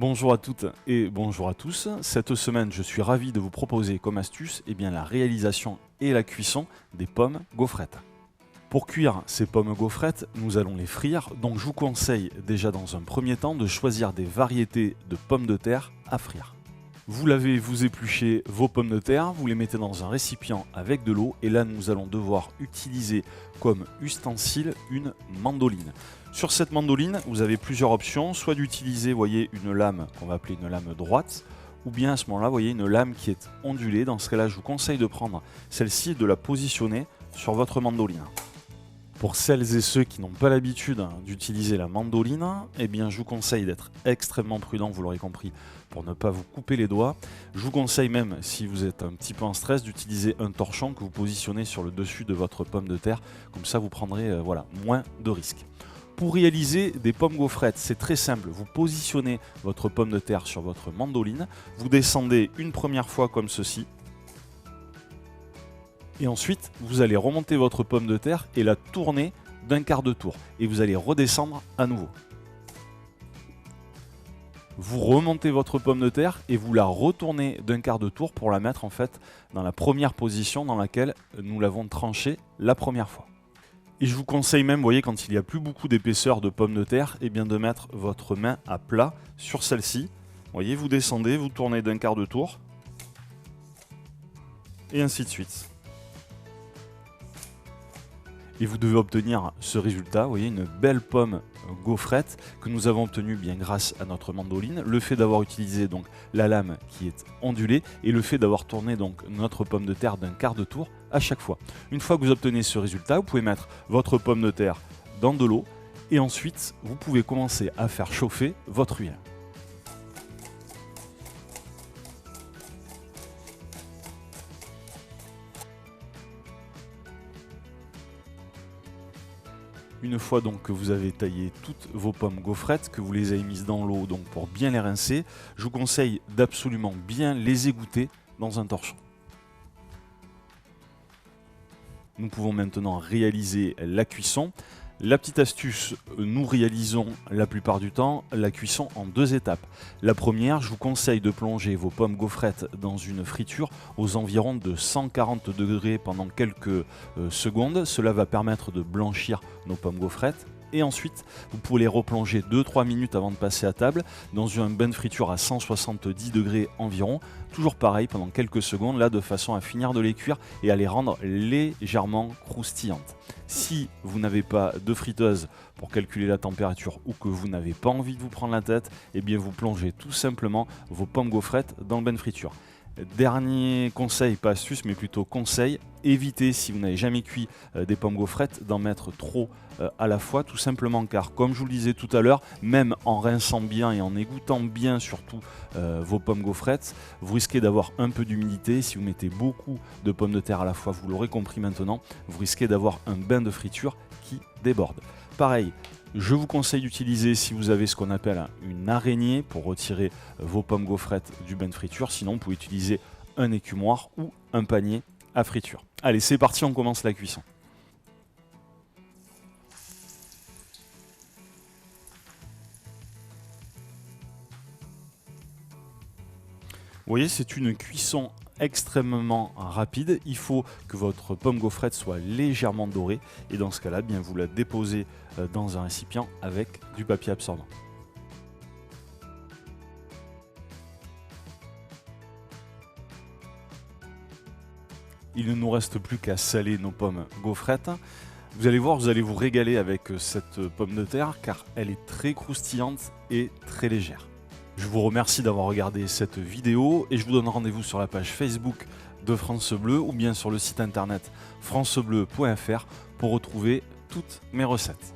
Bonjour à toutes et bonjour à tous. Cette semaine, je suis ravi de vous proposer comme astuce la réalisation et la cuisson des pommes gaufrettes. Pour cuire ces pommes gaufrettes, nous allons les frire, donc je vous conseille déjà dans un premier temps de choisir des variétés de pommes de terre à frire. Vous lavez, vous épluchez vos pommes de terre, vous les mettez dans un récipient avec de l'eau et là nous allons devoir utiliser comme ustensile une mandoline. Sur cette mandoline, vous avez plusieurs options, soit d'utiliser une lame qu'on va appeler une lame droite, ou bien à ce moment-là, une lame qui est ondulée. Dans ce cas-là, je vous conseille de prendre celle-ci et de la positionner sur votre mandoline. Pour celles et ceux qui n'ont pas l'habitude d'utiliser la mandoline, je vous conseille d'être extrêmement prudent, vous l'aurez compris, pour ne pas vous couper les doigts. Je vous conseille même, si vous êtes un petit peu en stress, d'utiliser un torchon que vous positionnez sur le dessus de votre pomme de terre. Comme ça, vous prendrez moins de risques. Pour réaliser des pommes gaufrettes, c'est très simple. Vous positionnez votre pomme de terre sur votre mandoline, vous descendez une première fois comme ceci, et ensuite vous allez remonter votre pomme de terre et la tourner d'un quart de tour, et vous allez redescendre à nouveau. Vous remontez votre pomme de terre et vous la retournez d'un quart de tour pour la mettre dans la première position dans laquelle nous l'avons tranchée la première fois. Et je vous conseille même, quand il n'y a plus beaucoup d'épaisseur de pommes de terre, de mettre votre main à plat sur celle-ci. Vous descendez, vous tournez d'un quart de tour, et ainsi de suite. Et vous devez obtenir ce résultat, une belle pomme gaufrette que nous avons obtenue bien grâce à notre mandoline, le fait d'avoir utilisé la lame qui est ondulée et le fait d'avoir tourné notre pomme de terre d'un quart de tour à chaque fois. Une fois que vous obtenez ce résultat, vous pouvez mettre votre pomme de terre dans de l'eau et ensuite vous pouvez commencer à faire chauffer votre huile. Une fois que vous avez taillé toutes vos pommes gaufrettes, que vous les avez mises dans l'eau pour bien les rincer, je vous conseille d'absolument bien les égoutter dans un torchon. Nous pouvons maintenant réaliser la cuisson. La petite astuce, nous réalisons la plupart du temps la cuisson en deux étapes. La première, je vous conseille de plonger vos pommes gaufrettes dans une friture aux environs de 140 degrés pendant quelques secondes. Cela va permettre de blanchir nos pommes gaufrettes. Et ensuite, vous pouvez les replonger 2-3 minutes avant de passer à table dans un bain de friture à 170 degrés environ. Toujours pareil pendant quelques secondes, là de façon à finir de les cuire et à les rendre légèrement croustillantes. Si vous n'avez pas de friteuse pour calculer la température ou que vous n'avez pas envie de vous prendre la tête, vous plongez tout simplement vos pommes gaufrettes dans le bain de friture. Dernier conseil, pas astuce mais plutôt conseil, évitez si vous n'avez jamais cuit des pommes gaufrettes d'en mettre trop à la fois, tout simplement car comme je vous le disais tout à l'heure, même en rinçant bien et en égouttant bien surtout vos pommes gaufrettes, vous risquez d'avoir un peu d'humidité. Si vous mettez beaucoup de pommes de terre à la fois, vous l'aurez compris maintenant, vous risquez d'avoir un bain de friture qui déborde. Pareil, je vous conseille d'utiliser, si vous avez ce qu'on appelle une araignée pour retirer vos pommes gaufrettes du bain de friture. Sinon, vous pouvez utiliser un écumoire ou un panier à friture. Allez, c'est parti, on commence la cuisson. Vous voyez, c'est une cuisson extrêmement rapide. Il faut que votre pomme gaufrette soit légèrement dorée et dans ce cas-là, vous la déposez dans un récipient avec du papier absorbant. Il ne nous reste plus qu'à saler nos pommes gaufrettes. Vous allez voir, vous allez vous régaler avec cette pomme de terre car elle est très croustillante et très légère. Je vous remercie d'avoir regardé cette vidéo et je vous donne rendez-vous sur la page Facebook de France Bleu ou bien sur le site internet francebleu.fr pour retrouver toutes mes recettes.